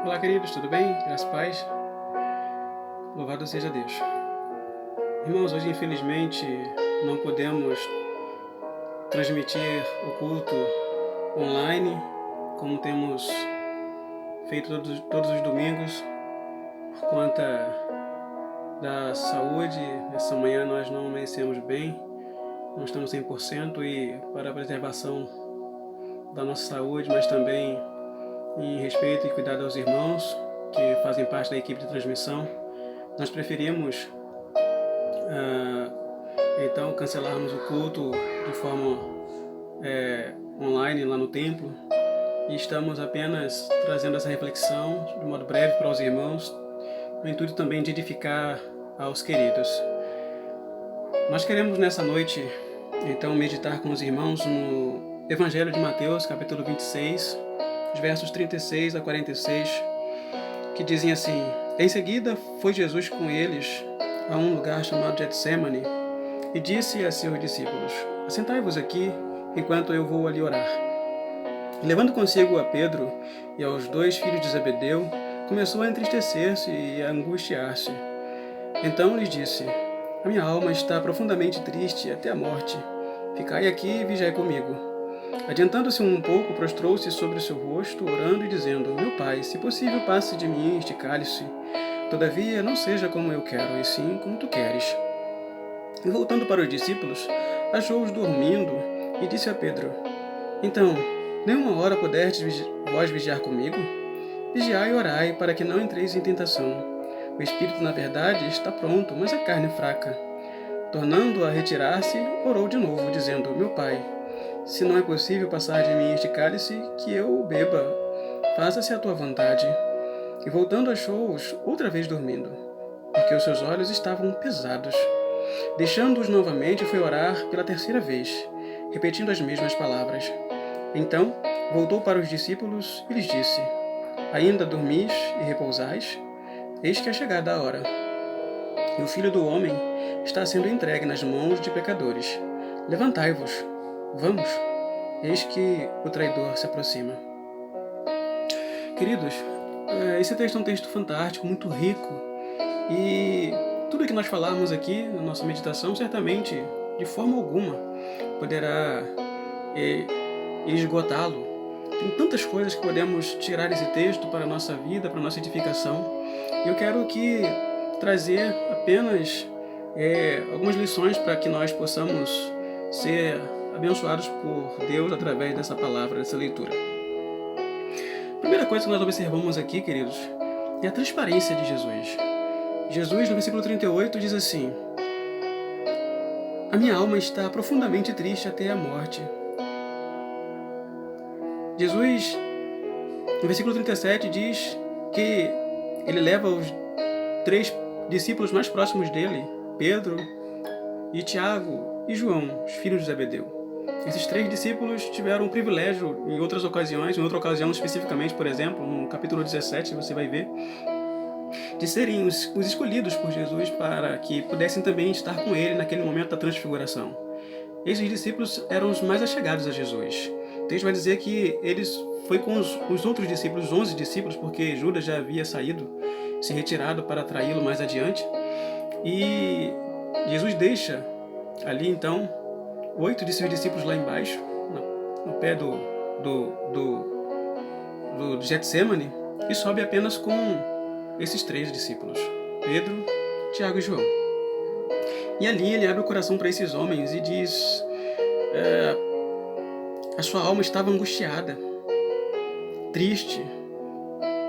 Olá, queridos, tudo bem? Graças a paz. Louvado seja Deus. Irmãos, hoje infelizmente não podemos transmitir o culto online, como temos feito todos os domingos, por conta da saúde. Essa manhã nós não amanhecemos bem, não estamos 100% e para a preservação da nossa saúde, mas também em respeito e cuidado aos irmãos que fazem parte da equipe de transmissão, nós preferimos então cancelarmos o culto de forma online lá no templo, e estamos apenas trazendo essa reflexão de modo breve para os irmãos, no intuito também de edificar aos queridos. Nós queremos nessa noite então meditar com os irmãos no Evangelho de Mateus, capítulo 26, os versos 36 a 46, que dizem assim: Em seguida foi Jesus com eles a um lugar chamado Getsemane e disse a seus discípulos: Assentai-vos aqui enquanto eu vou ali orar. E, levando consigo a Pedro e aos 2 filhos de Zebedeu, começou a entristecer-se e a angustiar-se. Então lhes disse: A minha alma está profundamente triste até a morte. Ficai aqui e vigiai comigo. Adiantando-se um pouco, prostrou-se sobre o seu rosto, orando e dizendo: Meu Pai, se possível, passe de mim este cálice. Todavia, não seja como eu quero, e sim como tu queres. E voltando para os discípulos, achou-os dormindo e disse a Pedro: Então, nem uma hora pudestes vós vigiar comigo? Vigiai e orai, para que não entreis em tentação. O espírito, na verdade, está pronto, mas a carne é fraca. Tornando a retirar-se, orou de novo, dizendo: Meu Pai, se não é possível passar de mim este cálice, que eu o beba, faça-se a tua vontade. E voltando achou-os outra vez dormindo, porque os seus olhos estavam pesados. Deixando-os novamente, foi orar pela terceira vez, repetindo as mesmas palavras. Então, voltou para os discípulos e lhes disse: Ainda dormis e repousais? Eis que é chegada a hora. E o Filho do Homem está sendo entregue nas mãos de pecadores. Levantai-vos, vamos, eis que o traidor se aproxima. Queridos, esse texto é um texto fantástico, muito rico, e tudo que nós falarmos aqui na nossa meditação, certamente, de forma alguma, poderá esgotá-lo. Tem tantas coisas que podemos tirar desse texto para a nossa vida, para a nossa edificação. E eu quero aqui trazer apenas algumas lições para que nós possamos ser abençoados por Deus através dessa palavra, dessa leitura. A primeira coisa que nós observamos aqui, queridos, é a transparência de Jesus. Jesus, no versículo 38, diz assim: A minha alma está profundamente triste até a morte. Jesus, no versículo 37, diz que ele leva os 3 discípulos mais próximos dele, Pedro e Tiago e João, os filhos de Zebedeu. Esses 3 discípulos tiveram o privilégio, em outras ocasiões, em outra ocasião especificamente, por exemplo, no capítulo 17, você vai ver, de serem os escolhidos por Jesus para que pudessem também estar com ele naquele momento da transfiguração. Esses discípulos eram os mais achegados a Jesus. O texto vai dizer que eles foi com os outros discípulos, os 11 discípulos, porque Judas já havia saído, se retirado para traí-lo mais adiante. E Jesus deixa ali então 8 de seus discípulos lá embaixo, no pé do Getsemane, e sobe apenas com esses 3 discípulos, Pedro, Tiago e João. E ali ele abre o coração para esses homens e diz: a sua alma estava angustiada, triste.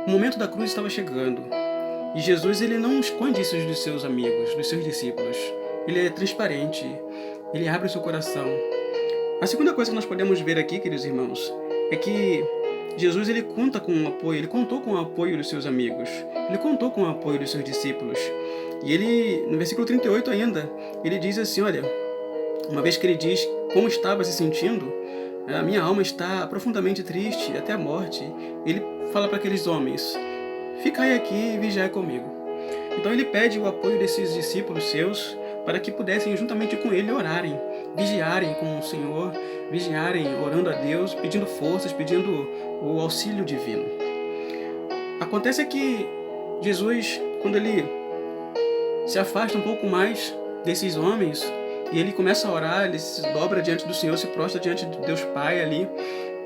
O momento da cruz estava chegando. E Jesus, ele não esconde isso dos seus amigos, dos seus discípulos. Ele é transparente. Ele abre o seu coração. A segunda coisa que nós podemos ver aqui, queridos irmãos, é que Jesus, ele conta com o apoio, ele contou com o apoio dos seus amigos. Ele contou com o apoio dos seus discípulos. E ele, no versículo 38 ainda, ele diz assim, olha, uma vez que ele diz como estava se sentindo, a minha alma está profundamente triste até a morte. Ele fala para aqueles homens: Ficai aqui e vigiai comigo. Então ele pede o apoio desses discípulos seus para que pudessem juntamente com ele orarem, vigiarem com o Senhor, vigiarem orando a Deus, pedindo forças, pedindo o auxílio divino. A Acontece que Jesus, quando ele se afasta um pouco mais desses homens, e ele começa a orar, ele se dobra diante do Senhor, se prostra diante de Deus Pai ali,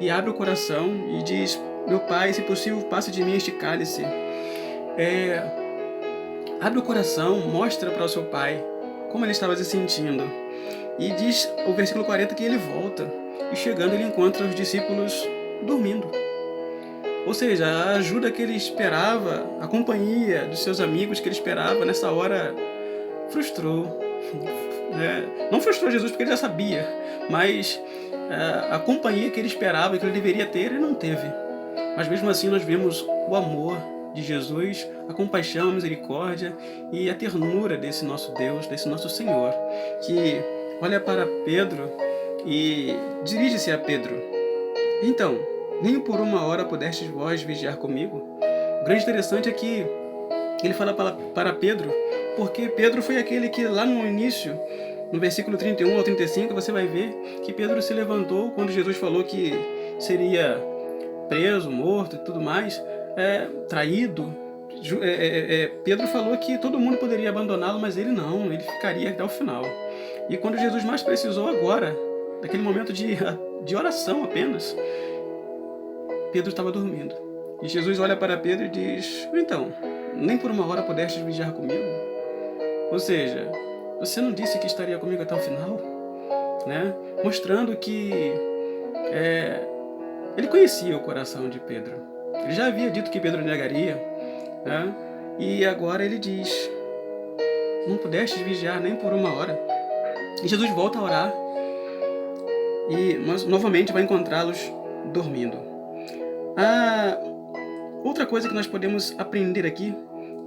e abre o coração e diz: meu Pai, se possível, passe de mim este cálice. Abre o coração, mostra para o seu Pai como ele estava se sentindo. E diz o versículo 40 que ele volta, e chegando ele encontra os discípulos dormindo. Ou seja, a ajuda que ele esperava, a companhia dos seus amigos que ele esperava nessa hora, frustrou. Não frustrou Jesus porque ele já sabia, mas a companhia que ele esperava, que ele deveria ter, ele não teve. Mas mesmo assim nós vemos o amor de Jesus, a compaixão, a misericórdia e a ternura desse nosso Deus, desse nosso Senhor, que olha para Pedro e dirige-se a Pedro. Então, nem por uma hora pudestes vós vigiar comigo? O grande interessante é que ele fala para Pedro, porque Pedro foi aquele que lá no início, no versículo 31 ao 35, você vai ver que Pedro se levantou quando Jesus falou que seria preso, morto e tudo mais, traído. Pedro falou que todo mundo poderia abandoná-lo, mas ele não, ele ficaria até o final. E quando Jesus mais precisou agora, naquele momento de oração apenas, Pedro estava dormindo. E Jesus olha para Pedro e diz: então, nem por uma hora pudeste vigiar comigo? Ou seja, você não disse que estaria comigo até o final? Né? Mostrando que ele conhecia o coração de Pedro. Ele já havia dito que Pedro negaria, né? E agora ele diz: não pudeste vigiar nem por uma hora. E Jesus volta a orar mas novamente vai encontrá-los dormindo. Outra coisa que nós podemos aprender aqui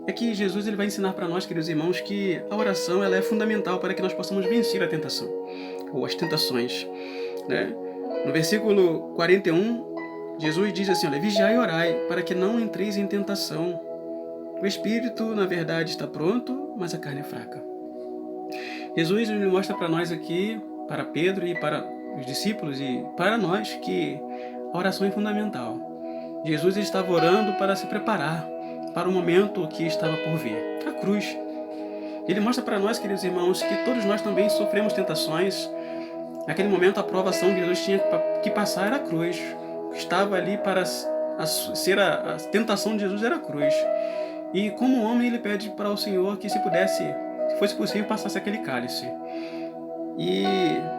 é que Jesus ele vai ensinar para nós, queridos irmãos, que a oração ela é fundamental para que nós possamos vencer a tentação, ou as tentações. Né? No versículo 41, Jesus diz assim: olha, vigiai e orai, para que não entreis em tentação. O espírito, na verdade, está pronto, mas a carne é fraca. Jesus ele mostra para nós aqui, para Pedro e para os discípulos e para nós, que a oração é fundamental. Jesus estava orando para se preparar para o momento que estava por vir, a cruz. Ele mostra para nós, queridos irmãos, que todos nós também sofremos tentações. Naquele momento, a provação que Jesus tinha que passar era a cruz. O que estava ali para ser a tentação de Jesus era a cruz. E como homem, ele pede para o Senhor que se fosse possível, passasse aquele cálice. E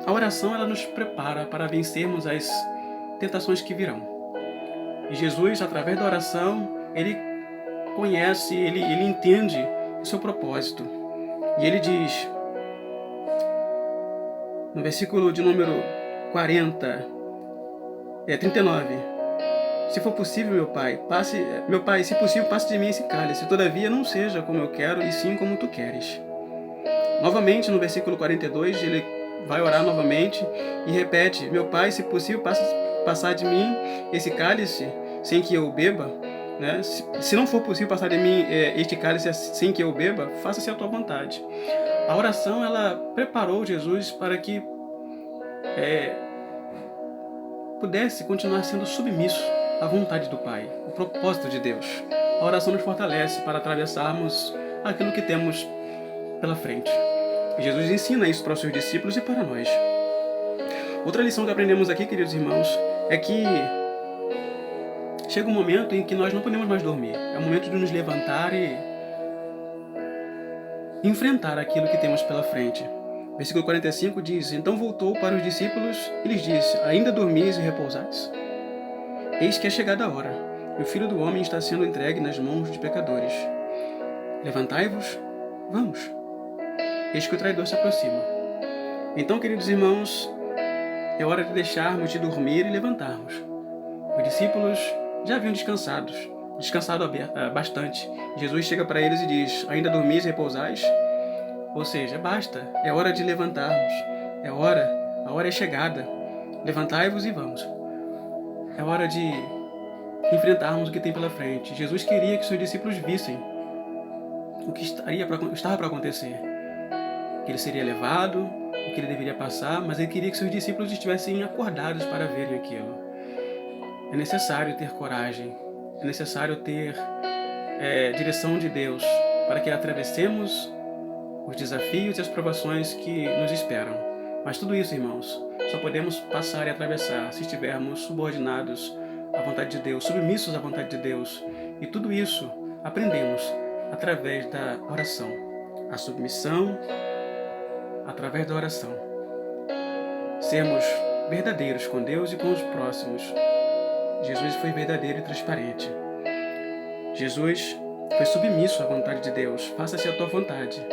a oração, ela nos prepara para vencermos as tentações que virão. E Jesus, através da oração, ele conhece, ele entende o seu propósito. E ele diz, no versículo de número 39, se for possível, meu Pai, se possível, passe de mim esse cálice, todavia não seja como eu quero, e sim como tu queres. Novamente, no versículo 42, ele vai orar novamente e repete, meu Pai, se possível, passar de mim esse cálice sem que eu beba, né? Se não for possível passar de mim este cálice sem que eu beba, faça-se a tua vontade. A oração, ela preparou Jesus para que pudesse continuar sendo submisso à vontade do Pai, o propósito de Deus. A oração nos fortalece para atravessarmos aquilo que temos pela frente. E Jesus ensina isso para os seus discípulos e para nós. Outra lição que aprendemos aqui, queridos irmãos, é que chega um momento em que nós não podemos mais dormir. É o momento de nos levantar e enfrentar aquilo que temos pela frente. Versículo 45 diz, então voltou para os discípulos e lhes disse, ainda dormis e repousais? Eis que é chegada a hora, e o Filho do Homem está sendo entregue nas mãos de pecadores. Levantai-vos, vamos. Eis que o traidor se aproxima. Então, queridos irmãos, é hora de deixarmos de dormir e levantarmos. Os discípulos já haviam descansado bastante. Jesus chega para eles e diz, ainda dormis e repousais? Ou seja, basta, é hora de levantarmos. A hora é chegada. Levantai-vos e vamos. É hora de enfrentarmos o que tem pela frente. Jesus queria que seus discípulos vissem o que estava para acontecer. Que ele seria levado, o que ele deveria passar, mas ele queria que seus discípulos estivessem acordados para verem aquilo. É necessário ter coragem, é necessário ter direção de Deus para que atravessemos os desafios e as provações que nos esperam. Mas tudo isso, irmãos, só podemos passar e atravessar se estivermos subordinados à vontade de Deus, submissos à vontade de Deus. E tudo isso aprendemos através da oração. A submissão através da oração. Sermos verdadeiros com Deus e com os próximos. Jesus foi verdadeiro e transparente. Jesus foi submisso à vontade de Deus. Faça-se a tua vontade.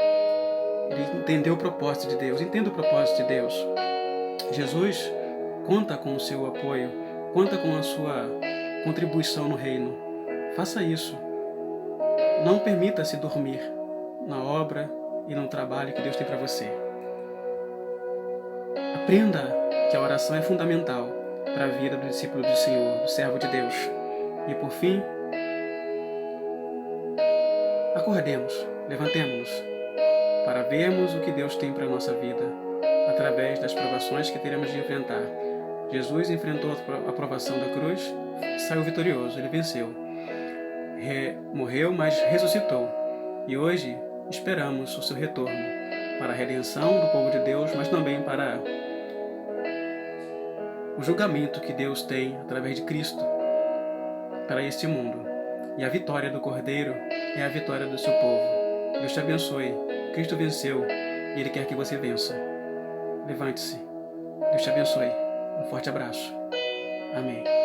Ele entendeu o propósito de Deus. Entenda o propósito de Deus. Jesus conta com o seu apoio. Conta com a sua contribuição no reino. Faça isso. Não permita-se dormir na obra e no trabalho que Deus tem para você. Aprenda que a oração é fundamental para a vida do discípulo do Senhor, do servo de Deus. E por fim, acordemos, levantemos-nos para vermos o que Deus tem para a nossa vida através das provações que teremos de enfrentar. Jesus enfrentou a provação da cruz, saiu vitorioso, ele venceu. Morreu, mas ressuscitou. E hoje esperamos o seu retorno para a redenção do povo de Deus, mas também para o julgamento que Deus tem através de Cristo para este mundo. E a vitória do Cordeiro é a vitória do seu povo. Deus te abençoe. Cristo venceu e Ele quer que você vença. Levante-se. Deus te abençoe. Um forte abraço. Amém.